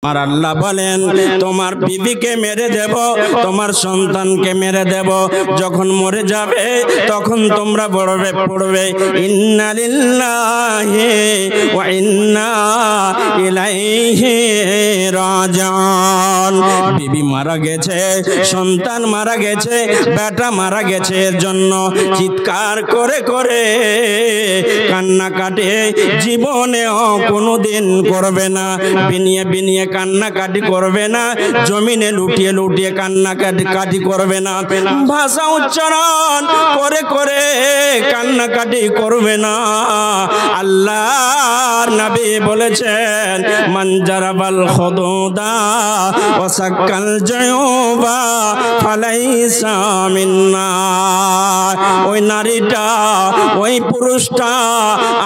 আর আল্লাহ বলেন তোমার বিবিকে মেরে দেব, তোমার সন্তানকে মেরে দেব। যখন মরে যাবে তখন তোমরা পড়বে ইন্না লিল্লাহি ওয়া ইন্না ইলাইহি রাজিউন। বিবি মারা গেছে, সন্তান মারা গেছে, বেটা মারা গেছে, এর জন্য চিৎকার করে করে কান্নাকাটি জীবনেও কোনোদিন করবে না। বিনিয়ে বিনিয়ে কান্নাকাটি করবে না, জমিনে লুটিয়ে লুটিয়ে কান্নাকাটি করবে না, ভাষা উচ্চারণ করে করে কান্নাকাটি করবে না। আল্লাহর নবী বলেছেন মান জারাবাল খুদুদা ওয়া সাক্কাল জুয়ুবা ফালাইসা মিন্না। ওই নারীটা, ওই পুরুষটা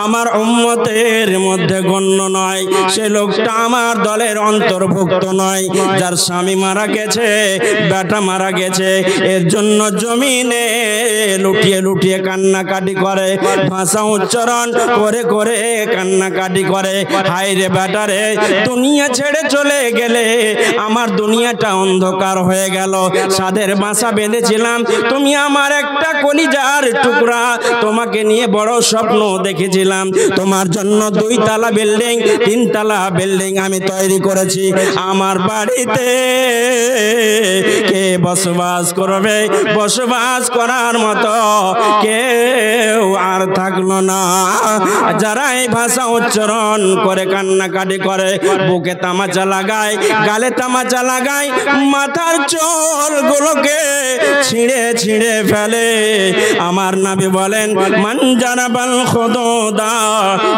আমার উম্মতের মধ্যে গণ্য নয়, সে লোকটা আমার দলের অন্তর্ভুক্ত নয়। যার স্বামী মারা গেছে, বেটা মারা গেছে, এর জন্য জমিনে লুটিয়ে লুটিয়ে কান্নাকাটি করে, ভাষা উচ্চারণ করে করে কান্নাকাটি করে। হায় রে বেটা রে, দুনিয়া ছেড়ে চলে গেলে আমার দুনিয়াটা অন্ধকার হয়ে গেল। সাদের বাসা বেঁধেছিলাম, তুমি আমার একটা কলিজার টুকরা, তোমাকে নিয়ে বড় স্বপ্ন দেখেছিলাম, তোমার জন্য 2 তলা বিল্ডিং 3 তলা বিল্ডিং আমি তৈরি করেছি। আমার বাড়িতে কে বসবাস করবে? বসবাস করার মতো কেউ আর থাকলো না। যারা এই ভাষা উচ্চারণ করে কান্নাকাটি করে, বুকে তামাচা লাগায়, গালে তামাচা লাগায়, মাথার চুলগুলোকে ছিঁড়ে ছিঁড়ে ফেলে, আমার নবী বলেন মান জারাবাল খুদুদা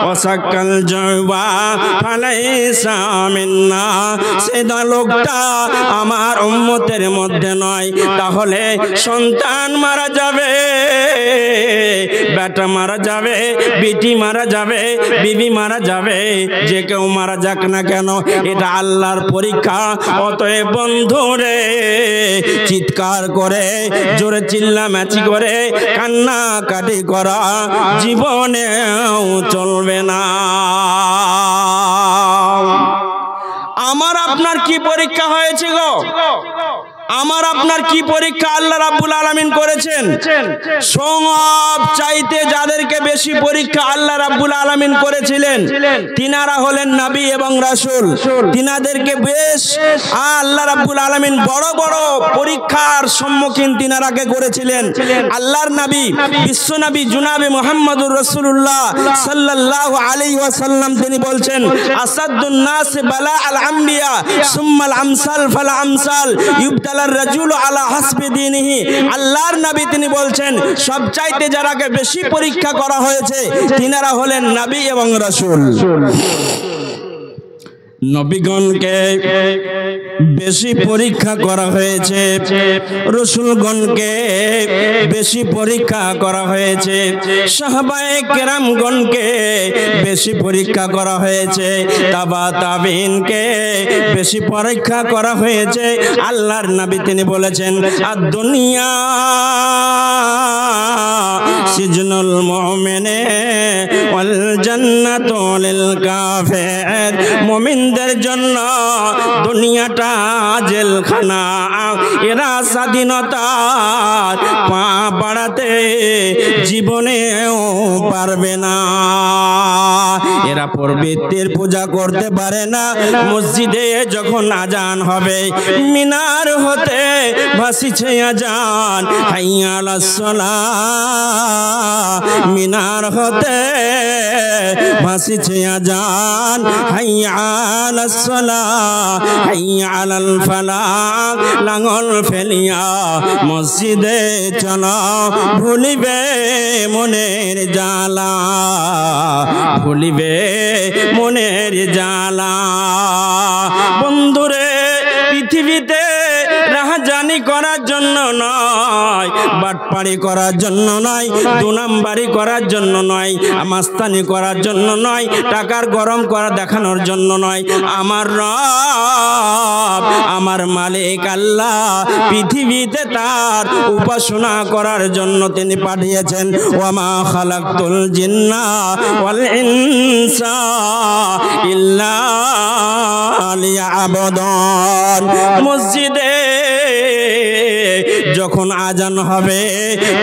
ওয়া সাক্কাল জুয়ুবা ফালাইসা মিন্না। সেটা লোকটা আমার উম্মতের মধ্যে নয়। তাহলে সন্তান মারা যাবে, বেটা মারা যাবে, বিটি মারা যাবে, বিবি মারা যাবে, যে কেউ মারা যাক না কেন, এটা আল্লাহর পরীক্ষা। অতএব বন্ধুরে, চিৎকার করে জোরে চিল্লামেচি করে কান্নাকাটি করা জীবনেও চলবে না। আমার আপনার কি পরীক্ষা হয়েছে গো? আমার আপনার কি পরীক্ষা আল্লাহ রাব্বুল আলামিন করেছেন? সব চাইতে যাদেরকে বেশি পরীক্ষা আল্লাহ রাব্বুল আলামিন করেছিলেন, তিনারা হলেন নবী এবং রাসূল। তিনাদেরকে বেশ আল্লাহ রাব্বুল আলামিন বড় বড় পরীক্ষার সম্মুখীন তিনারাকে করেছিলেন। আল্লাহর নবী, বিশ্ব নবী জনাবে মুহাম্মদুর রাসূলুল্লাহ সাল্লাল্লাহু আলাইহি ওয়াসাল্লাম তিনি বলছেন আসাদুন নাস বালা আল আমবিয়া সুম্মাল আমসাল ফাল আমসাল ইউবতালার রাজুল আলা হাসবি দীনিহি। আল্লাহর নবী তিনি বলছেন সবচাইতে যারাকে বেশি পরীক্ষা করা হয়েছে তিনারা হলেন নবী এবং রাসূল। নবীগণকে বেশি পরীক্ষা করা হয়েছে, রাসূলগণকে বেশি পরীক্ষা করা হয়েছে, সাহাবায়ে কেরামগণকে বেশি পরীক্ষা করা হয়েছে, তাবা তাবিনকে বেশি পরীক্ষা করা হয়েছে। আল্লাহর নবী তিনি বলেছেন আদ-দুনিয়া সিজনুল মুমিনে ওয়াল জান্নাতু লিল কাফির। মুমিনদের জন্য দুনিয়াটা জেলখানা, এরা স্বাধীনতার পা বাড়াতে জীবনেও পারবে না। এরা প্রবৃত্তির পূজা করতে পারে না। মসজিদে যখন আজান হবে, মিনার হতে ভাসিছে আজান হাইয়া আলাস সালাহ, মিনার হতে ভাসিছে আজান হাইয়া আলাস সালাহ হাইয়া আলাল ফালাহ। লাঙ্গল ফেলিয়া মসজিদে চলো, ভুলিবে মনের জ্বালা, ভুলিবে মনের জ্বালা। বন্ধুরে, পৃথিবীতে রাহাজানি করার জন্য নয়, বাটপাড়ি করার জন্য নয়, 2 নাম্বারি করার জন্য নয়, মাস্তানি করার জন্য নয়, টাকার গরম করা দেখানোর জন্য নয়। আমার রব, আমার মালিক আল্লাহ পৃথিবীতে তার উপাসনা করার জন্য তিনি পাঠিয়েছেন। ওয়ামা খালাকতুল জিন্না ওয়াল ইনসা ইল্লা লিয়াবুদুন। মসজিদে যখন আজান হবে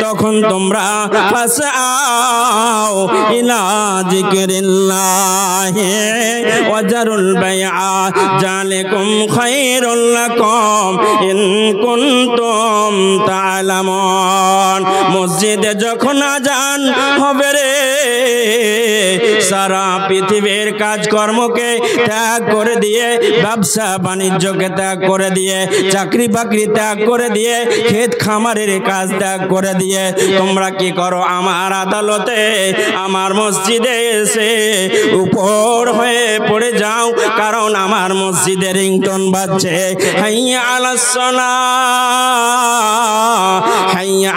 তখন তোমরা ফাসআউ ইলা যিকরিল্লাহি ওয়াজারুল বাইআ যালিকুম খায়রুল লাকুম ইন কুনতুম তা'লামুন। মসজিদে যখন আজান হবে রে, সারা পৃথিবীর কাজকর্মকে ত্যাগ করে দিয়ে, ব্যবসা বাণিজ্যকে ত্যাগ করে দিয়ে, চাকরি বাকরি ত্যাগ করে দিয়ে, ক্ষেত খামারের কাজ ত্যাগ করে দিয়ে তোমরা কি করো? আমার আদালতে, আমার মসজিদে এসে উপর হয়ে পড়ে যাও, কারণ আমার মসজিদে রিংটোন বাজছে, হাইয়া আলাস সালাহ, হাইয়া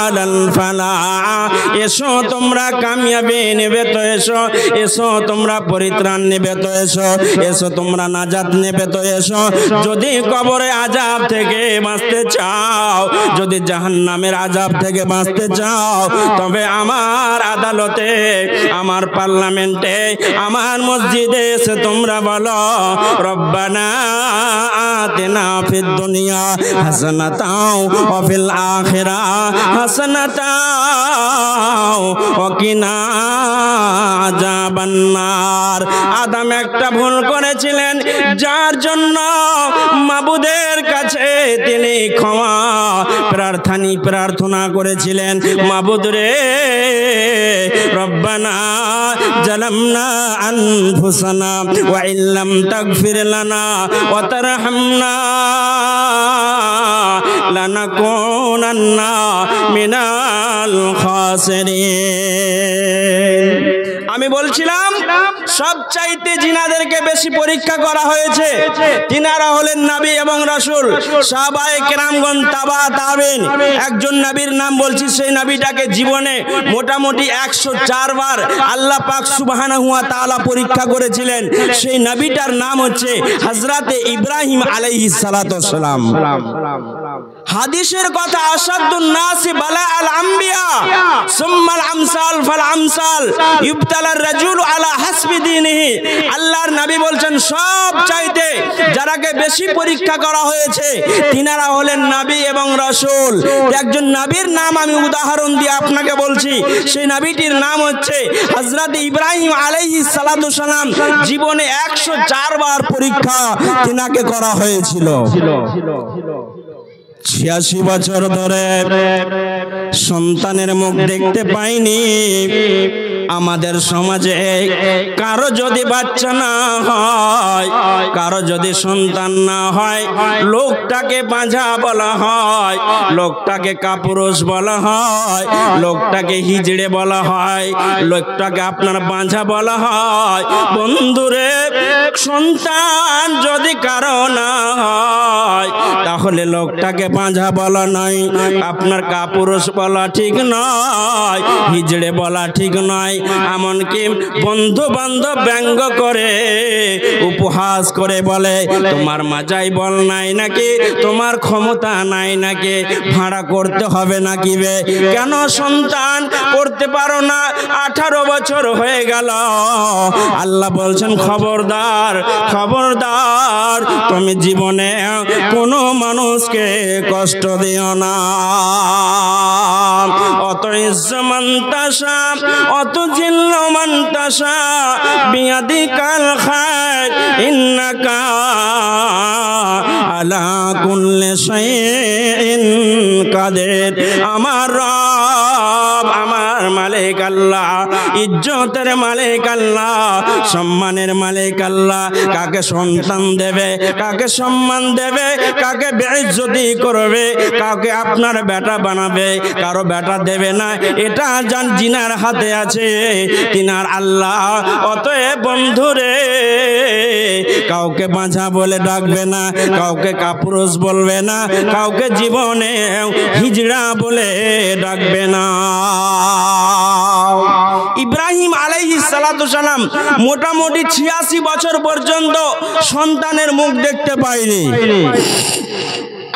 আলাল ফালাহ। এসো তোমরা কামিয়াবি নেবে তো এসো, এসো তোমরা পরিত্রাণ নেবে তো এসো, এসো তোমরা নাজাত নেবে তো এসো। যদি কবরে আযাব থেকে বাঁচতে চাও, যদি জাহান্নামের আযাব থেকে বাঁচতে চাও, তবে আমার আদালতে, আমার পার্লামেন্টে, আমার মসজিদে এসে তোমরা বলো রব্বানা আতিনা ফিদ দুনিয়া হাসানাতাও ওয়া ফিল আখিরা হাসানাতাও ওয়া কিনা আযাবান নার। আদম একটা ভুল করেছিলেন, যার জন্য মাবুদের কাছে তিনি ক্ষমা প্রার্থনা করেছিলেন। মাবুদ রে, রব্বানা জালামনা আনফুসানা ওয়া ইল্লাম তাগফির লানা ওয়া তারহামনা লানাকুনান্না মিনাল খাসিরিন। আমি বলছিলাম সবচাইতে জিনাদেরকে বেশি পরীক্ষা করা হয়েছে, তিনারা হলেন নবী এবং রাসূল, সাহাবায়ে কেরামগণ, তাবা তাবেঈন। একজন নবীর নাম বলছি, সেই নবীটাকে জীবনে মোটামুটি 104 বার আল্লাহ পাক সুবহানাহু ওয়া তাআলা পরীক্ষা করেছিলেন। সেই নবীটার নাম হচ্ছে হযরতে ইব্রাহিম আলাইহিস সালাতু ওয়াস সালাম। হাদিসের কথা, আসাদুন নাসি বালা আল আম্বিয়া সুম্মাল আমসাল ফাল আমসাল ইবতালার রাজুলু আলা হাসবি দীনিহি। আল্লাহর নবী বলছেন সব চাইতে যারাকে বেশি পরীক্ষা করা হয়েছে তিনারা হলেন নবী এবং রাসূল। একজন নবীর নাম আমি উদাহরণ দিয়ে আপনাকে বলছি, সেই নবীটির নাম হচ্ছে হযরত ইব্রাহিম আলাইহিস সালাতু ওয়াস সালাম। জীবনে 104 বার পরীক্ষা তিনাকে করা হয়েছিল। 86 বছর ধরে সন্তানের মুখ দেখতে পাইনি। আমাদের সমাজে কারো যদি বাচ্চা না হয়, কারো যদি সন্তান না হয়, লোকটাকে বাঁঝা বলা হয়, লোকটাকে কাপুরুষ বলা হয়, লোকটাকে হিজড়ে বলা হয়, লোকটাকে আপনার বাঁঝা বলা হয়। বন্ধুরে, সন্তান যদি কারো না হয় তাহলে লোকটাকে বাঁঝা বলা নয়, আপনার কাপুরুষ বলা ঠিক নয়, হিজড়ে বলা ঠিক নয়। এমনকি বন্ধু বান্ধব ব্যঙ্গ করে, উপহাস করে বলে তোমার মাজাই বল নাই নাকি, তোমার ক্ষমতা নাই নাকি, ভাড়া করতে হবে নাকি বে, কেন সন্তান করতে পারো না? 18 বছর হয়ে গেল। আল্লাহ বলছেন খবরদার, খবরদার, তুমি জীবনে কোনো মানুষকে কষ্ট দিও না। অত ইজ্জমান্তাসা অত জিল্লমান্তাসা বিয়াদিকাল খায়র ইন্নাকা আলা কুল্লি শাইইন কাদির। আমার রব, আমার মালিক আল্লাহ ইজ্জতের মালিক আল্লাহ, সম্মানের মালিক আল্লাহ। কাকে সন্তান দেবে, কাকে সম্মান দেবে, কাকে বেইজ্জতি করবে, কাকে আপনার বেটা বানাবে, কারো বেটা দেবে না, এটা জান জিনার হাতে আছে, তিনার আল্লাহ। অতএব বন্ধুরে, কাউকে বাঁচা বলে ডাকবে না, কাউকে কাপুরুষ বলবে না, কাউকে জীবনে হিজড়া বলে ডাকবে না। ইব্রাহিম আলাইহিস সালাতু সালাম মোটামুটি 86 বছর পর্যন্ত সন্তানের মুখ দেখতে পায়নি।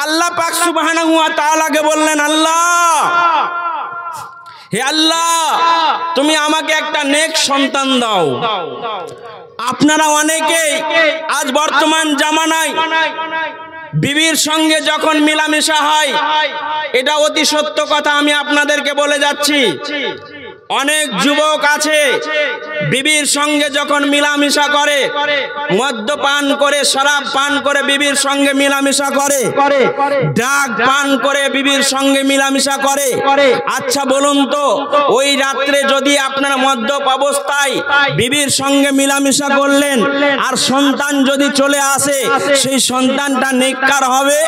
আল্লাহ পাক সুবহানাহু ওয়া তাআলাকে বললেন, আল্লাহ, হে আল্লাহ, তুমি আমাকে একটা নেক সন্তান দাও। আপনারা অনেকেই আজ বর্তমান জামানায় বিবির সঙ্গে যখন মিলামেশা হয়, এটা অতি সত্য কথা আমি আপনাদেরকে বলে যাচ্ছি। অনেক যুবক আছে বিবির সঙ্গে যখন মিলামেশা করে, মদ্যপান করে, শরাব পান করে বিবির সঙ্গে মিলামেশা করে, ড্রাগ পান করে বিবির সঙ্গে মিলামেশা করে। আচ্ছা বলুন তো, ওই রাত্রে যদি আপনার মদ্যপ অবস্থায় বিবির সঙ্গে মিলামেশা করলেন আর সন্তান যদি চলে আসে, সেই সন্তানটা নেককার হবে,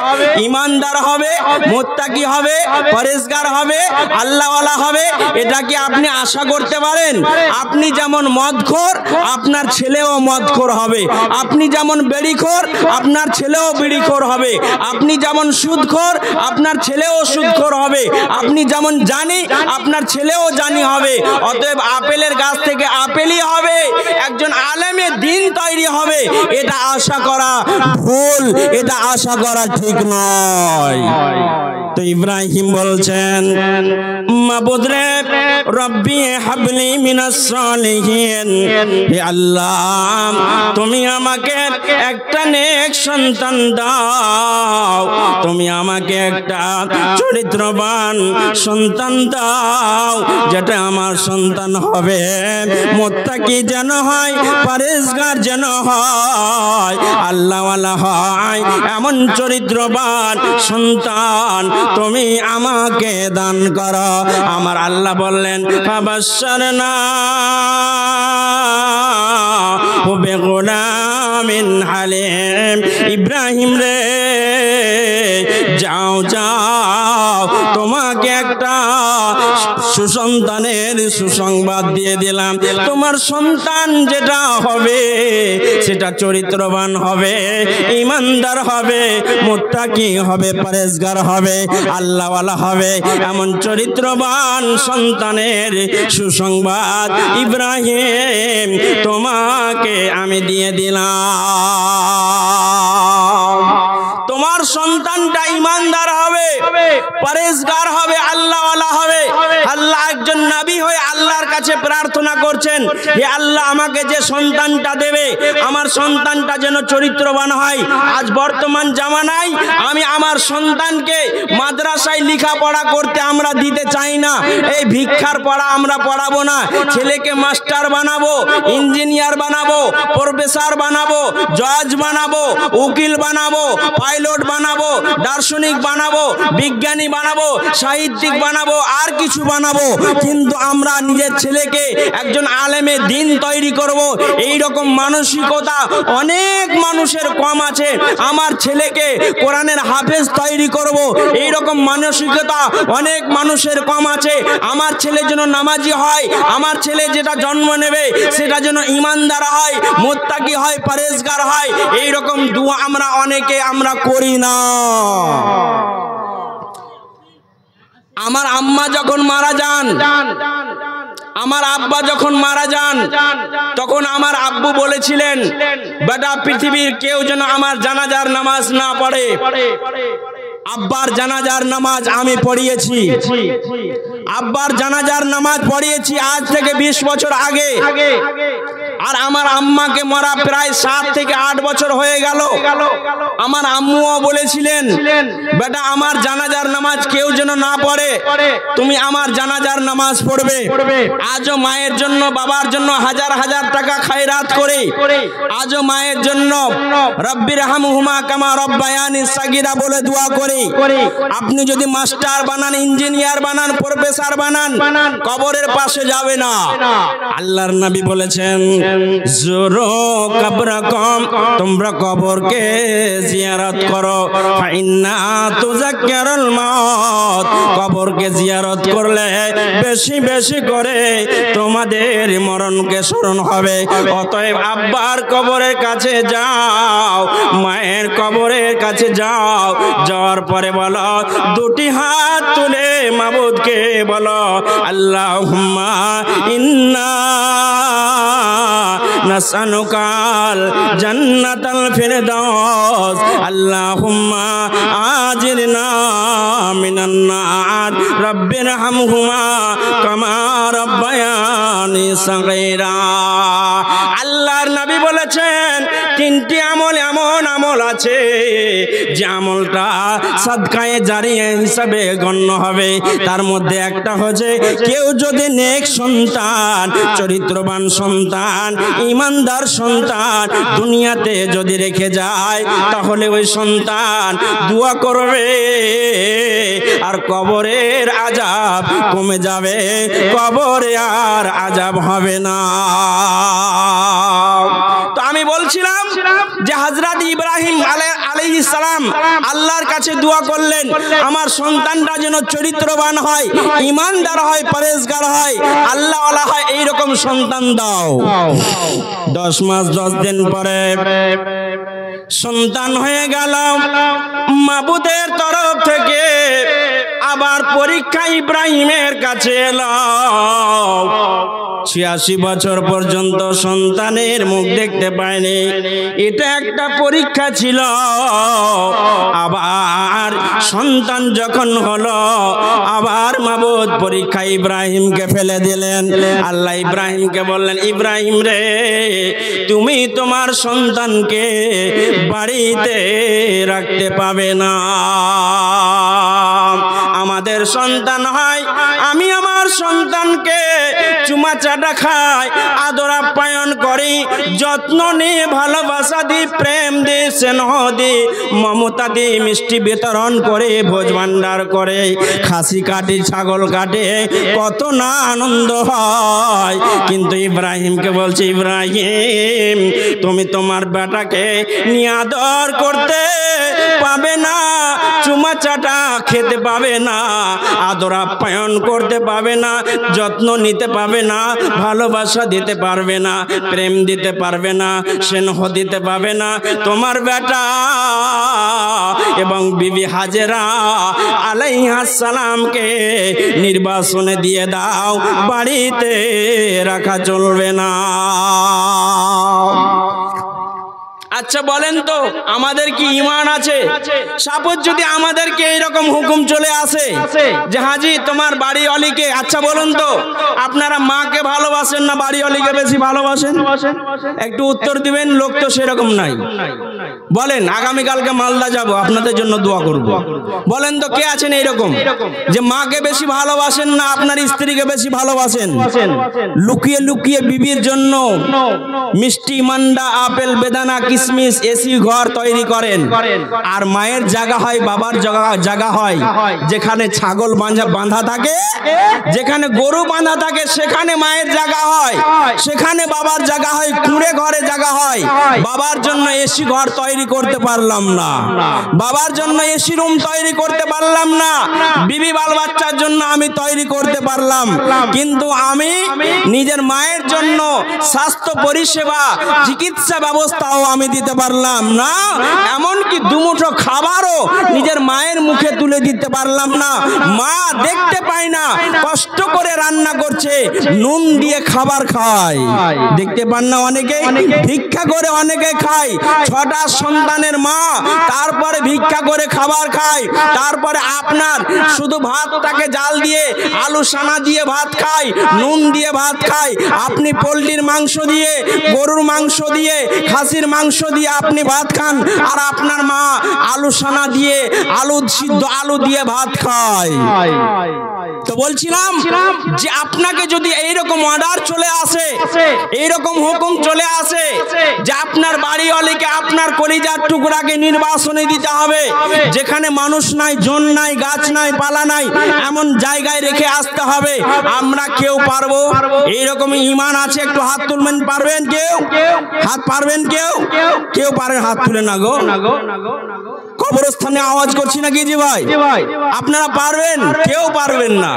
ইমানদার হবে, মুত্তাকি হবে, পরেজগার হবে, আল্লাহওয়ালা হবে, এটা কি আপনি আশা করতে পারেন? আপনি যেমন মদখোর, আপনার ছেলেও মদখোর হবে। আপনি যেমন বেড়িখোর, আপনার ছেলেও বিড়িখোর হবে। আপনি যেমন সুদখোর, আপনার ছেলেও সুদখোর হবে। আপনি যেমন জানি, আপনার ছেলেও জানি হবে। অতএব আপেলের গাছ থেকে আপেলই হবে, একজন আলেমের দিন তৈরি হবে, এটা আশা করা ভুল, এটা আশা করা ঠিক নয়। তো ইব্রাহিম বলছেন, মাবুদ রে, রব্বি হাবলি মিনাস সালিহিন, হে আল্লাহ, তুমি আমাকে একটা নেক সন্তান দাও, তুমি আমাকে একটা চরিত্রবান সন্তান দাও, যেটা আমার সন্তান হবে মুত্তাকি যেন হয়, পরেজগার যেন হয়, আল্লাহওয়ালা হয়, এমন চরিত্রবান সন্তান তুমি আমাকে দান করো। আমার আল্লাহ বললেন, ফাবাশশারনা বিগুলামিন হালিম, ইব্রাহিম রে, যাও যাও, তোমাকে একটা সুসন্তানের সুসংবাদ দিয়ে দিলাম। তোমার সন্তান যেটা হবে সেটা চরিত্রবান হবে, ইমানদার হবে, মুত্তাকি হবে, পরেজগার হবে, আল্লাহওয়ালা হবে, এমন চরিত্রবান সন্তানের সুসংবাদ ইব্রাহিম তোমাকে আমি দিয়ে দিলাম। তোমার সন্তানটা ইমানদার হবে, পরেজগার হবে, আল্লাহওয়ালা হবে। আল্লাহ একজন নবী হয়ে আল্লাহর কাছে প্রার্থনা করছেন, হে আল্লাহ, আমাকে যে সন্তানটা দেবে, আমার সন্তানটা যেন চরিত্রবান হয়। আজ বর্তমান জামানায় আমি আমার সন্তানকে মাদ্রাসায় লেখাপড়া করতে আমরা দিতে চাই না। এই ভিক্ষার পড়া আমরা পড়াবো না। ছেলেকে মাস্টার বানাবো, ইঞ্জিনিয়ার বানাবো, প্রফেসর বানাবো, জজ বানাবো, উকিল বানাবো, পাইলট বানাবো, দার্শনিক বানাবো, বিজ্ঞানী বানাবো, সাহিত্যিক বানাবো, আর কিছু বানাবো, কিন্তু আমরা নিজের ছেলেকে একজন আলেমের দিন তৈরি করব, এই রকম মানসিকতা অনেক মানুষের কম আছে। আমার ছেলেকে কোরআনের হাফেজ তৈরি করব, এই রকম মানসিকতা অনেক মানুষের কম আছে। আমার ছেলে যেন নামাজি হয়, আমার ছেলে যেটা জন্ম নেবে সেটা যেন ইমানদার হয়, মুত্তাকি হয়, পরেজগার হয়, এই রকম দোয়া আমরা অনেকে আমরা করি না। আমার আম্মা যখন মারা যান, আমার আব্বা যখন মারা যান, তখন আমার আব্বু বলেছিলেন, বেটা, পৃথিবীর কেউ যেন আমার জানাজার নামাজ না পড়ে। আব্বার জানাজার নামাজ আমি পড়িয়েছি, আব্বার জানাজার নামাজ পড়িয়েছি আজ থেকে 20 বছর আগে। আর আমার আম্মাকে মরা প্রায় 7 থেকে 8 বছর হয়ে গেল। আমার আম্মুও বলেছিলেন, বেটা, আমার জানাজার নামাজ কেউ যেন না পড়ে, তুমি আমার জানাজার নামাজ পড়বে। আজও মায়ের জন্য, বাবার জন্য হাজার হাজার টাকা খায়রাত করে, আজও মায়ের জন্য রব্বির হামহুমা কামা রব্বায়ানি সাগীরা বলে দোয়া করে। আপনি যদি মাস্টার বানান, ইঞ্জিনিয়ার বানান, প্রফেসর সার বানান, কবরের পাশে যাবে না। আল্লাহর নবী বলেছেন জুরু কবরকুম, তোমরা কবরকে জিয়ারত করো, ফাইন্না তুযাক্কিরুল মাউত, কবরকে জিয়ারত করলে বেশি বেশি করে তোমাদের মরণকে স্মরণ হবে। অতএব আব্বার কবরের কাছে যাও, মায়ের কবরের কাছে যাও, যাওয়ার পরে বলো, দুটি হাত তুলে মাবুদকে বলো, আল্লাহুম্মা ইন্না নাসআলুকাল জান্নাতাল ফিরদাউস, আল্লাহুম্মা আজিরনা মিনান নার, রাব্বিরহামহুমা কামা রাব্বায়ানি সাগীরা। আল্লাহর নবী বলেছেন তিনটি আমল এমন আমল আছে যে আমলটা সাদকায়ে জারিয়া হিসাবে গণ্য হবে। তার মধ্যে একটা হচ্ছে কেউ যদি নেক সন্তান, চরিত্রবান সন্তান, ইমানদার সন্তান দুনিয়াতে যদি রেখে যায়, তাহলে ওই সন্তান দোয়া করবে আর কবরের আযাব কমে যাবে, কবরে আর আযাব হবে না। তো আমি বলছিলাম যে হযরত ইব্রাহিম আলাইহিস সালাম আল্লাহর কাছে দোয়া করলেন, আমার সন্তানটা যেন চরিত্রবান হয়, ঈমানদার হয়, পরেজগার হয়, আল্লাহওয়ালা হয়, এইরকম সন্তান দাও। 10 মাস 10 দিন পরে সন্তান হয়ে গেল। মাবুদের তরফ থেকে আবার পরীক্ষা ইব্রাহিমের কাছে এলো। 86 বছর পর্যন্ত সন্তানের মুখ দেখতে পায়নি, এটা একটা পরীক্ষা ছিল। আবার সন্তান যখন হলো, আবার মাবুদ পরীক্ষা ইব্রাহিমকে ফেলে দিলেন। আল্লাহ ইব্রাহিমকে বললেন, ইব্রাহিম রে, তুমি তোমার সন্তানকে বাড়িতে রাখতে পাবে না। আমাদের সন্তান হয়, আমি আমার সন্তানকে চুমা চাটা খাই, আদর আপ্যায়ন করি, যত্ন নিয়ে, ভালোবাসা দি, প্রেম দি, স্নেহ দি, মমতা দি, মিষ্টি বিতরণ করে, ভোজ ভান্ডার করে, খাসি কাটি, ছাগল কাটে, কত না আনন্দ হয়। কিন্তু ইব্রাহিমকে বলছে, ইব্রাহিম তুমি তোমার বেটাকে নিয়ে আদর করতে পাবে না, চুমা চাটা খেতে পাবে না, আদর আপ্যায়ন করতে পাবে না, যত্ন নিতে পাবে না, ভালোবাসা দিতে পারবে না, প্রেম দিতে পারবে না, স্নেহ দিতে পারবে না। তোমার বেটা এবং বিবি হাজেরা আলাইহিস সালামকে নির্বাসনে দিয়ে দাও, বাড়িতে রাখা চলবে না। আচ্ছা বলেন তো, আমাদের কি ঈমান আছে? সাপোজ যদি আমাদেরকে এইরকম হুকুম চলে আসে যে হাজি তোমার বাড়িওয়ালিকে, আচ্ছা বলুন তো, আপনারা মাকে ভালোবাসেন না বাড়িওয়ালিকে বেশি ভালোবাসেন? একটু উত্তর দিবেন। লোক তো সেরকম নাই। বলেন, আগামীকালকে মালদা যাব, আপনাদের জন্য দোয়া করব। বলেন তো কে আছেন এইরকম যে মাকে বেশি ভালোবাসেন না আপনার স্ত্রীকে বেশি ভালোবাসেন? লুকিয়ে লুকিয়ে বিবির জন্য মিষ্টি, মান্ডা, আপেল, বেদানা, কিশমিশ, এসি ঘর তৈরি করেন। আর মায়ের জায়গা হয়, বাবার জায়গা হয়, যেখানে ছাগল বাঁধা থাকে, যেখানে গরু বাঁধা থাকে, সেখানে মায়ের জায়গা হয়, সেখানে বাবার জায়গা হয়, কুঁড়ে ঘরে জায়গা হয়। বাবার জন্য এসি ঘর তৈরি করতে পারলাম না, বাবার জন্য এসি রুম তৈরি করতে পারলাম না, বিবি বাল বাচ্চার জন্য আমি তৈরি করতে পারলাম, কিন্তু আমি নিজের মায়ের জন্য স্বাস্থ্য পরিষেবা, চিকিৎসা ব্যবস্থাও আমি দিতে পারলাম না। এমনকি দুমুঠো খাবারও নিজের মায়ের মুখে তুলে দিতে পারলাম না। মা দেখতে পায় না, কষ্ট করে রান্না করছে, নুন দিয়ে খাবার খায়, দেখতে পান না অনেকে, ভিক্ষা করে অনেকে খায়। 6টা সন্তানের মা, তারপরে ভিক্ষা করে খাবার খায়, তারপরে আপনার শুধু ভাতটাকে জাল দিয়ে, আলু সানা দিয়ে ভাত খায়, নুন দিয়ে ভাত খায়। আপনি পোলট্রির মাংস দিয়ে, গরুর মাংস দিয়ে, খাসির মাংস দিয়ে আপনি ভাত খান, আর আপনার মা আলু সানা দিয়ে, আলু সিদ্ধ আলু দিয়ে ভাত খায়। তো বলছিলাম যে আপনাকে যদি এইরকম অর্ডার চলে আসে, এইরকম হুকুম চলে আসে যে আপনার বাড়িওয়ালিকে আপনার কলিজার টুকরাকে নির্বাসনে দিতে হবে। যেখানে মানুষ নাই, জন নাই, গাছ নাই, পালা নাই, এমন জায়গায় রেখে আসতে হবে। আমরা কেউ পারবো? এইরকম ঈমান আছে? একটু হাত তুলবেন, পারবেন কেউ? হাত পারবেন কেউ? কেউ পারেন? হাত তুলে না গো। কবরস্থানে আওয়াজ করছি নাকি জি ভাই? আপনারা পারবেন? কেউ পারবেন না।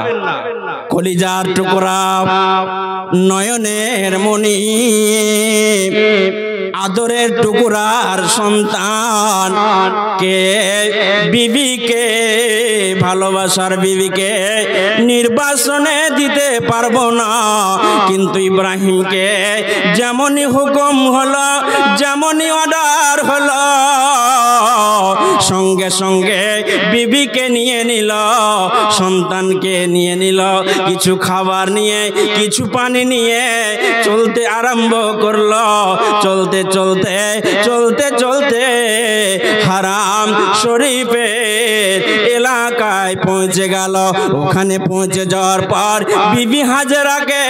কলিজার টুকরা, নয়নের মণি, আদরের টুকরার সন্তান কে, বিবিকে, ভালোবাসার বিবিকে নির্বাসনে দিতে পারবো না। কিন্তু ইব্রাহিমকে যেমনই হুকুম হলো, যেমনই অর্ডার হলো, সঙ্গে সঙ্গে বিবিকে নিয়ে নিল, সন্তানকে নিয়ে নিল, কিছু খাবার নিয়ে, কিছু পানি নিয়ে চলতে আরম্ভ করলো। চলতে চলতে চলতে চলতে হারাম শরীফের এলাকায় পৌঁছে গেল। ওখানে পৌঁছে যাওয়ার পর বিবি হাজেরাকে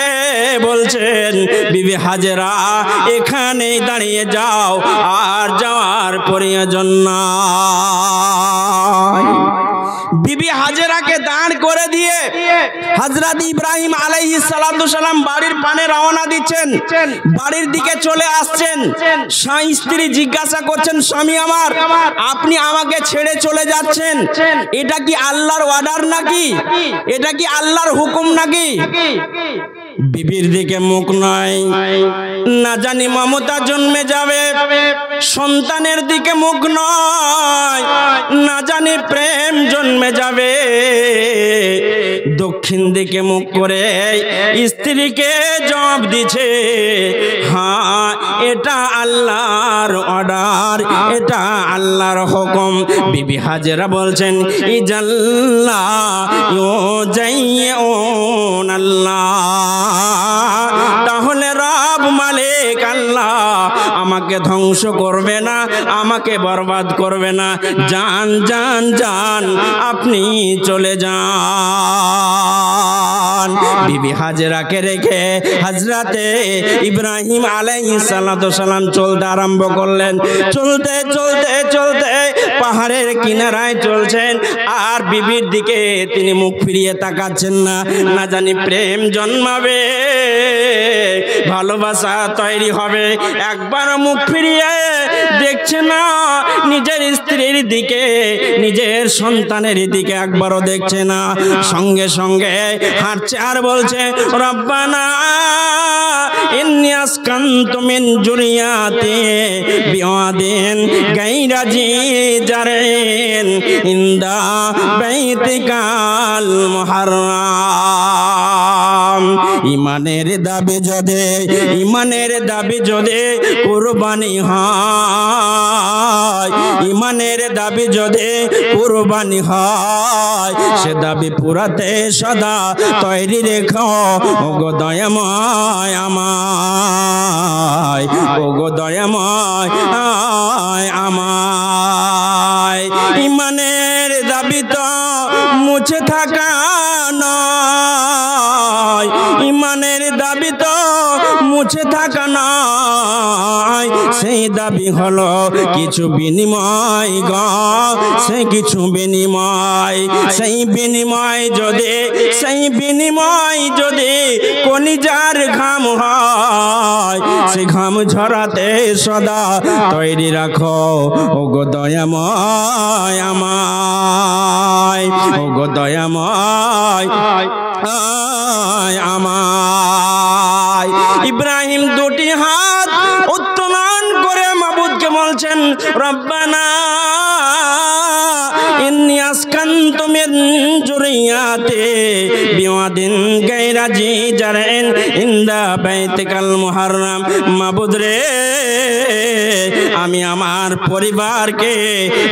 বলছেন, বিবি হাজেরা এখানেই দাঁড়িয়ে যাও, আর যাওয়ার প্রয়োজন নাই। বিবি হাজেরাকে দাঁড় করে দিয়ে হযরত ইব্রাহিম আলাইহিস সালাতু সালাম বাড়ির পানে রওনা দিচ্ছেন। বাড়ির দিকে চলে আসছেন। স্ত্রী জিজ্ঞাসা করছেন, স্বামী আমার, আপনি আমাকে ছেড়ে চলে যাচ্ছেন, এটা কি আল্লাহর অর্ডার নাকি? এটা কি আল্লাহর হুকুম নাকি? বিবির দিকে মুখ নয়, না জানি মমতা জন্মে যাবে। সন্তানের দিকে মুখ নয়, না জানি প্রেম জন্মে যাবে। দক্ষিণ দিকে মুখ করে স্ত্রীকে জবাব দিছে, হ্যাঁ এটা আল্লাহর অর্ডার, এটা আল্লাহর হুকুম। বিবি হাজেরা বলছেন, ইজাল্লা ইউজাইউন আল্লাহ, তাহলে রব মালিক আল্লাহ আমাকে ধ্বংস করবে না, আমাকে বরবাদ করবে না। যান যান যান, আপনি চলে যান। বিবি হাজেরাকে রেখে হযরতে ইব্রাহিম আলাইহিস সালাতু সালাম চলতে আরম্ভ করলেন। চলতে চলতে চলতে পাহাড়ের কিনারায় চলছেন, আর বিবির দিকে তিনি মুখ ফিরিয়ে তাকাচ্ছেন না। না জানি প্রেম জন্মাবে, ভালোবাসা তৈরি হবে। একবার মুখ ফিরিয়ে দেখছে না নিজের স্ত্রীর দিকে, নিজের সন্তানের দিকে একবারও দেখছে না। সঙ্গে সঙ্গে হাঁটছে আর বলছে, রব্বানা ইন্নী আসকানতু মিন যুররিয়াতি বিওয়াদিন গায়রা জি জারিন ইনদা বাইতিকাল মুহাররাম। ইমানের দাবি যদি, ইমানের দাবি যদি কুরবানি হয়, ইমানের দাবি যদি কুরবানি হয়, সে দাবি পুরাতে সদা তৈরি রেখো ওগো দয়াময় আমায়, ওগো দয়াময় আমায়। ইমানের দাবি তো মুছে থাকা নয়, ইমানের দাবি তো মুছে থাকা নয়, সেই দাবি হলো কিছু বিনিময় গো, সেই কিছু বিনিময়। সেই বিনিময় যদি, সেই বিনিময় যদি কলিজার ঘাম হয়, সে ঘাম ঝরাতে সদা তৈরি রাখো ওগো দয়াময় আমায়, ওগো দয়াময় আমায়। ইব্রাহিম দুটি হাত উত্তোলন করে মাবুদকে বলছেন, রব্বানা ইন্নী আসকানতু মিন যুররিয়াতি বিওয়াদিন গায়রা জি জারিন ইনদা বাইতিকাল মুহাররাম। মাবুদ রে, আমি আমার পরিবারকে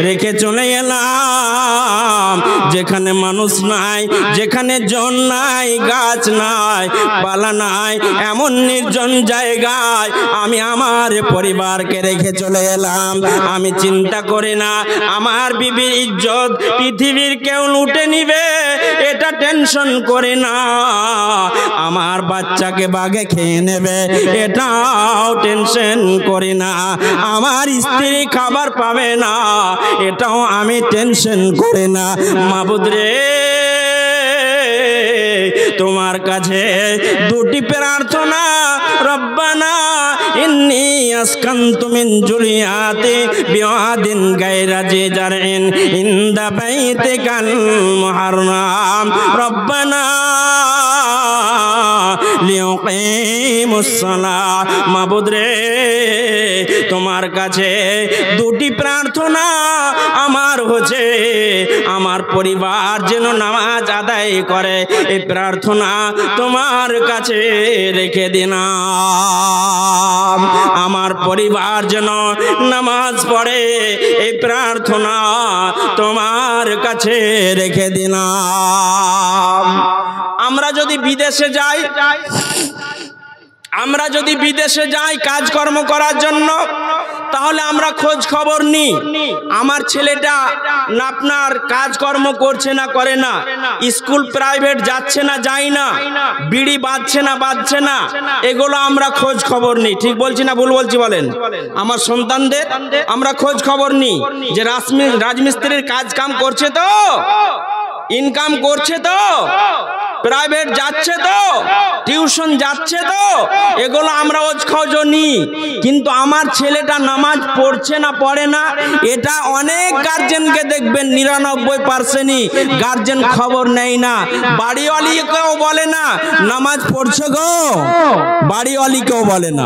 রেখে চলে এলাম যেখানে মানুষ নাই, যেখানে জন নাই, গাছ নাই, পালা নাই, এমন নির্জন জায়গায় আমি আমার পরিবারকে রেখে চলে এলাম। আমি চিন্তা করি না আমার বিবির ইজ্জত ইজ্জত পৃথিবীর কেউ লুটে নিবে, এটা টেনশন করে না। আমার বাচ্চাকে বাঘে খেয়ে নেবে, এটাও টেনশন করি না। আমার স্ত্রী খাবার পাবে না, এটাও আমি টেনশন করি না। মাবুদ রে, তোমার কাছে দুটি প্রার্থনা। রব্বানা ইন্নী আসকানতু মিন যুররিয়াতি বিওয়াদিন গায়রা জি জারইন ইনদা বাইতিকাল মুহাররাম রব্বানা লিয়ুকিমুস সালাহ। মাবুদ রে, তোমার কাছে দুটি প্রার্থনা আমার হচ্ছে, আমার পরিবার যেন নামাজ আদায় করে, এই প্রার্থনা তোমার কাছে রেখে দিলাম। আমার পরিবার যেন নামাজ পড়ে, এই প্রার্থনা তোমার কাছে রেখে দিলাম। আমরা যদি বিদেশে যাই কাজকর্ম করার জন্য, তাহলে আমরা খোঁজ খবর নিই আমার ছেলেটা আপনার কাজকর্ম করছে না করে না, স্কুল প্রাইভেট যাচ্ছে না যায় না, বিড়ি বাঁধছে না, এগুলো আমরা খোঁজ খবর নিই। ঠিক বলছি না ভুল বলছি বলেন? আমার সন্তানদের আমরা খোঁজ খবর নিই যে রাজমিস্ত্রির কাজ কাম করছে তো, ইনকাম করছে তো, প্রাইভেট যাচ্ছে তো, টিউশন যাচ্ছে তো, এগুলো আমরা খোঁজ নিই। কিন্তু আমার ছেলেটা নামাজ পড়ছে না পড়ে না, এটা অনেক গার্জেনকে দেখবেন 99%ই গার্জেন খবর নেয় না। বাড়িওয়ালিকেও বলে না নামাজ পড়ছে গো, বাড়িওয়ালিকেও বলে না।